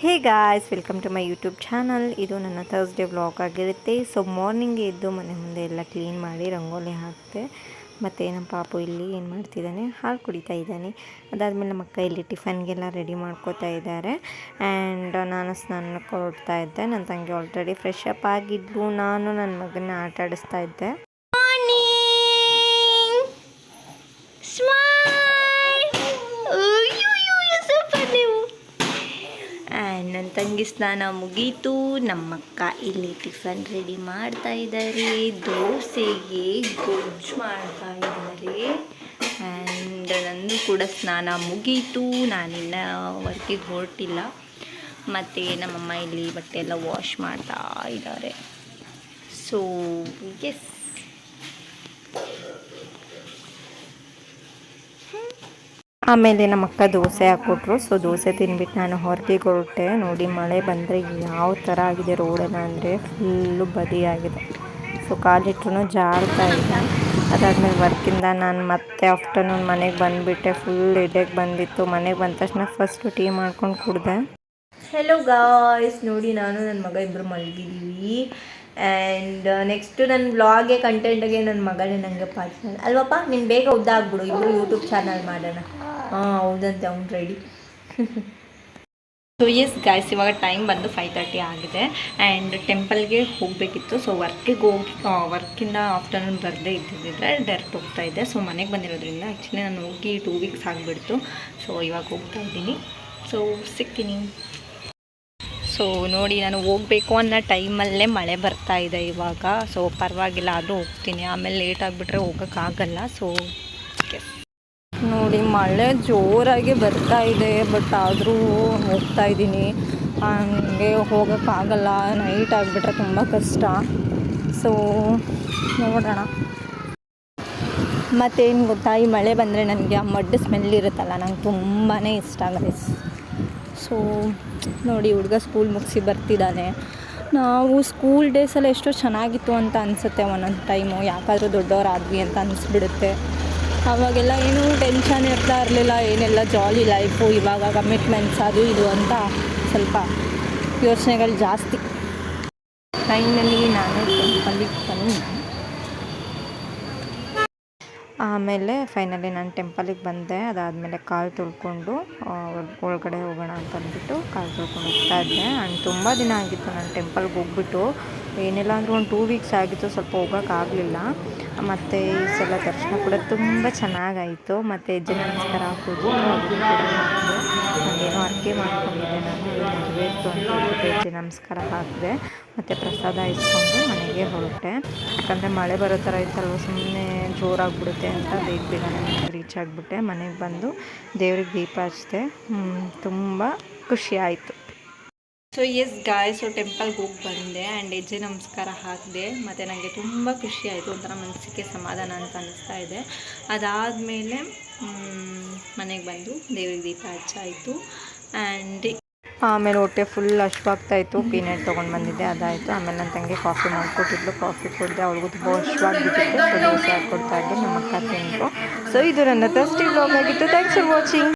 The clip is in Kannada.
Hey guys, welcome to my YouTube channel. ಇದು ನನ್ನ ಥರ್ಸ್ಡೇ ವ್ಲಾಗ್ ಆಗಿರುತ್ತೆ. ಸೊ ಮಾರ್ನಿಂಗ್ ಎದ್ದು ಮನೆ ಮುಂದೆ ಎಲ್ಲ ಕ್ಲೀನ್ ಮಾಡಿ ರಂಗೋಲಿ ಹಾಕಿದೆ. ಮತ್ತು ನಮ್ಮ ಪಾಪು ಇಲ್ಲಿ ಏನು ಮಾಡ್ತಿದ್ದಾನೆ, ಹಾಲು ಕುಡಿತಾ ಇದ್ದಾನೆ. ಅದಾದಮೇಲೆ ನಮ್ಮ ಅಕ್ಕ ಇಲ್ಲಿ ಟಿಫನ್ಗೆಲ್ಲ ರೆಡಿ ಮಾಡ್ಕೋತಾ ಇದ್ದಾರೆ. ಆ್ಯಂಡ್ ನಾನು ಸ್ನಾನಕ್ಕೆ ಹೊರಡ್ತಾ ಇದ್ದೆ. ನನ್ನ ತಂಗಿ ಆಲ್ರೆಡಿ ಫ್ರೆಶ್ ಅಪ್ ಆಗಿದ್ದು, ನಾನು ನನ್ನ ಮಗನ ಆಟ ಆಡಿಸ್ತಾ ಇದ್ದೆ. ನನ್ನ ತಂಗಿ ಸ್ನಾನ ಮುಗೀತು. ನಮ್ಮಕ್ಕ ಇಲ್ಲಿ ಟಿಫನ್ ರೆಡಿ ಮಾಡ್ತಾ ಇದ್ದಾರೆ. ದೋಸೆಗೆ ಗೊಜ್ಜು ಮಾಡ್ತಾ ಇದ್ದಾರೆ. ಆ್ಯಂಡ್ ನಂದು ಕೂಡ ಸ್ನಾನ ಮುಗೀತು. ನಾನಿನ್ನ ವರ್ಕಿಗೆ ಹೊರಟಿಲ್ಲ. ಮತ್ತು ನಮ್ಮಮ್ಮ ಇಲ್ಲಿ ಬಟ್ಟೆ ಎಲ್ಲ ವಾಶ್ ಮಾಡ್ತಾ ಇದ್ದಾರೆ. ಸೊ ಎಸ್, ಆಮೇಲೆ ನಮ್ಮ ಅಕ್ಕ ದೋಸೆ ಹಾಕ್ಕೊಟ್ರು. ಸೊ ದೋಸೆ ತಿಂದ್ಬಿಟ್ಟು ನಾನು ಹೊರಗೆ ಹೊರಟೆ. ನೋಡಿ, ಮಳೆ ಬಂದರೆ ಯಾವ ಥರ ಆಗಿದೆ ರೋಡೆಲ್ಲ ಅಂದರೆ ಫುಲ್ಲು ಬದಿಯಾಗಿದೆ. ಸೊ ಕಾಲಿಟ್ರೂ ಜಾರ್ತಾ ಇದೆ. ಅದಾದಮೇಲೆ ವರ್ಕಿಂದ ನಾನು ಮತ್ತೆ ಆಫ್ಟರ್ನೂನ್ ಮನೆಗೆ ಬಂದುಬಿಟ್ಟೆ. ಫುಲ್ ಹೆಡೇಕ್ ಬಂದಿತ್ತು. ಮನೆಗೆ ಬಂದ ತಕ್ಷಣ ಫಸ್ಟು ಟೀ ಮಾಡ್ಕೊಂಡು ಕುಡಿದೆ. ಹೆಲೋ ಗಾಯ್ಸ್, ನೋಡಿ ನಾನು ನನ್ನ ಮಗ ಇಬ್ಬರು ಮಲಗಿದ್ದೀವಿ. ಆ್ಯಂಡ್ ನೆಕ್ಸ್ಟು ನನ್ನ ವ್ಲಾಗೆ ಕಂಟೆಂಟ್ಗೆ ನನ್ನ ಮಗಳೇ ನನಗೆ ಪಾರ್ಟ್ನರ್ ಅಲ್ವಪ್ಪ. ನೀನು ಬೇಗ ಉದ್ದಾಗ್ಬಿಡು, ಇಬ್ಬರು ಯೂಟ್ಯೂಬ್ ಚಾನಲ್ ಮಾಡೋಣ. ಹೌದಂತೆ, ಅವ್ನು ರೆಡಿ. ಸೊ ಎಸ್ ಗಾಯ್ಸ್, ಇವಾಗ ಟೈಮ್ ಬಂದು 5:30 ಆಗಿದೆ. ಆ್ಯಂಡ್ ಟೆಂಪಲ್ಗೆ ಹೋಗಬೇಕಿತ್ತು. ಸೊ ವರ್ಕಿಂದ ಆಫ್ಟರ್ನೂನ್ ಬರದೇ ಇದ್ದಿದ್ದರೆ ಡೈರೆಕ್ಟ್ ಹೋಗ್ತಾ ಇದ್ದೆ. ಸೊ ಮನೆಗೆ ಬಂದಿರೋದ್ರಿಂದ ಆ್ಯಕ್ಚುಲಿ ನಾನು ಹೋಗಿ 2 ವೀಕ್ಸ್ ಆಗಿಬಿಡ್ತು. ಸೊ ಇವಾಗ ಹೋಗ್ತಾ ಇದ್ದೀನಿ. ಸೊ ಸಿಗ್ತೀನಿ. ಸೊ ನೋಡಿ, ನಾನು ಹೋಗಬೇಕು ಅನ್ನೋ ಟೈಮಲ್ಲೇ ಮಳೆ ಬರ್ತಾ ಇದೆ ಇವಾಗ. ಸೊ ಪರವಾಗಿಲ್ಲ, ಆದರೂ ಹೋಗ್ತೀನಿ. ಆಮೇಲೆ ಲೇಟ್ ಆಗಿಬಿಟ್ರೆ ಹೋಗೋಕ್ಕಾಗಲ್ಲ. ಸೊ ನೋಡಿ, ಮಳೆ ಜೋರಾಗಿ ಬರ್ತಾ ಇದೆ. ಬಟ್ ಆದರೂ ಹೋಗ್ತಾ ಇದ್ದೀನಿ. ಹಂಗೆ ಹೋಗೋಕ್ಕಾಗಲ್ಲ, ನೈಟ್ ಆಗಿಬಿಟ್ರೆ ತುಂಬ ಕಷ್ಟ. ಸೊ ನೋಡೋಣ. ಮತ್ತೇನು ಗೊತ್ತಾ, ಈ ಮಳೆ ಬಂದರೆ ನನಗೆ ಆ ಮಡ್ ಸ್ಮೆಲ್ ಇರುತ್ತಲ್ಲ, ನಂಗೆ ತುಂಬಾ ಇಷ್ಟ ಗೈಸ್. ಸೊ ನೋಡಿ, ಹುಡುಗ ಸ್ಕೂಲ್ ಮುಗಿಸಿ ಬರ್ತಿದ್ದಾನೆ. ನಾವು ಸ್ಕೂಲ್ ಡೇಸಲ್ಲಿ ಎಷ್ಟೋ ಚೆನ್ನಾಗಿತ್ತು ಅಂತ ಅನಿಸುತ್ತೆ ಒಂದೊಂದು ಟೈಮು. ಯಾಕಾದರೂ ದೊಡ್ಡವರಾದ್ವಿ ಅಂತ ಅನಿಸ್ಬಿಡುತ್ತೆ. ಆವಾಗೆಲ್ಲ ಏನೂ ಟೆನ್ಷನ್ ಇರ್ತಾ ಇರಲಿಲ್ಲ, ಏನೆಲ್ಲ ಜಾಲಿ ಲೈಫು. ಇವಾಗ ಕಮಿಟ್ಮೆಂಟ್ಸ್ ಅದು ಇದು ಅಂತ ಸ್ವಲ್ಪ ಯೋಚನೆಗಳು ಜಾಸ್ತಿ. ಟೈಮಲ್ಲಿ ನಾನು ಟೆಂಪಲ್ಲಿಗೆ ಬಂದು ಆಮೇಲೆ ಫೈನಲಿ ನಾನು ಟೆಂಪಲಿಗೆ ಬಂದೆ. ಅದಾದಮೇಲೆ ಕಾಲು ತೊಳ್ಕೊಂಡು ಒಳಗಡೆ ಹೋಗೋಣ ಅಂತ ಅಂದ್ಬಿಟ್ಟು ಕಾಲು ತೊಳ್ಕೊಂಡು ಹೋಗ್ತಾ ಇದ್ದೆ. ಆ್ಯಂಡ್ ತುಂಬ ದಿನ ಆಗಿತ್ತು ನಾನು ಟೆಂಪಲ್ಗೆ ಹೋಗ್ಬಿಟ್ಟು. ಏನಿಲ್ಲ ಅಂದರೂ ಒಂದು 2 ವೀಕ್ಸ್ ಆಗಿತ್ತು, ಸ್ವಲ್ಪ ಹೋಗೋಕ್ಕಾಗಲಿಲ್ಲ. ಮತ್ತು ಈ ಸಲ ದರ್ಶನ ಕೂಡ ತುಂಬ ಚೆನ್ನಾಗಾಯಿತು. ಮತ್ತು ಹೆಜ್ಜೆ ನಮಸ್ಕಾರ ಹಾಕೋದು ಅದನ್ನು ಕೂಡ ಮಾಡಿದೆ. ನಾನೇನೋ ಅರ್ಕೆ ಮಾಡ್ಕೊಂಡಿದ್ದೆ, ನಾನು ನೆರವೇರಿತು ಅಂತ ಹೇಳ್ಬಿಟ್ಟು ಹೆಜ್ಜೆ ನಮಸ್ಕಾರ ಹಾಕಿದೆ. ಮತ್ತು ಪ್ರಸಾದ ಇಸ್ಕೊಂಡು ಮನೆಗೆ ಹೊರಟೆ. ಯಾಕಂದರೆ ಮಳೆ ಬರೋ ಥರ ಇತ್ತಲ್ವ, ಸುಮ್ಮನೆ ಜೋರಾಗಿಬಿಡುತ್ತೆ ಅಂತ ಬೇಗ ಮನೆಗೆ ರೀಚ್ ಆಗಿಬಿಟ್ಟೆ. ಮನೆಗೆ ಬಂದು ದೇವ್ರಿಗೆ ದೀಪ ಹಚ್ಚಿದೆ. ತುಂಬ ಖುಷಿ ಆಯಿತು. ಸೊ ಎಸ್ ಗಾಯ್ಸ್, ಸೊ ಟೆಂಪಲ್ಗೆ ಹೋಗಿ ಬಂದೆ. ಆ್ಯಂಡ್ ಹೆಜ್ಜೆ ನಮಸ್ಕಾರ ಹಾಕಿದೆ. ಮತ್ತು ನನಗೆ ತುಂಬ ಖುಷಿ ಆಯಿತು, ಒಂಥರ ಮನಸ್ಸಿಗೆ ಸಮಾಧಾನ ಅಂತ ಅನ್ನಿಸ್ತಾ ಇದೆ. ಅದಾದಮೇಲೆ ಮನೆಗೆ ಬಂದು ದೇವ್ರಿಗೆ ದೀಪ ಹಚ್ಚಾಯಿತು. ಆ್ಯಂಡ್ ಆಮೇಲೆ ಹೊಟ್ಟೆ ಫುಲ್ ಹಶ್ವಾಗ್ತಾಯಿತ್ತು. ಪೀನಟ್ ತೊಗೊಂಡು ಬಂದಿದ್ದೆ, ಅದಾಯಿತು. ಆಮೇಲೆ ನನ್ನ ತಂಗಿ ಕಾಫಿ ಮಾಡಿಕೊಟ್ಟಿದ್ಲು, ಕಾಫಿ ಕುಡಿದೆ. ಅವ್ಳಿಗೂ ತುಂಬ ಹಶ್ವಾಗಿಬಿಟ್ಟಿತ್ತು. ಸೊ ದೋಸೆ ಹಾಕ್ಕೊಡ್ತಾ ಇದ್ದೆ, ನಮ್ಮ ಅಕ್ಕ ತಿಂದರು. ಸೊ ಇದು ನನ್ನ ಥರ್ಸ್ಡೇ ವ್ಲಾಗ್ ಆಗಿತ್ತು. Thanks for watching.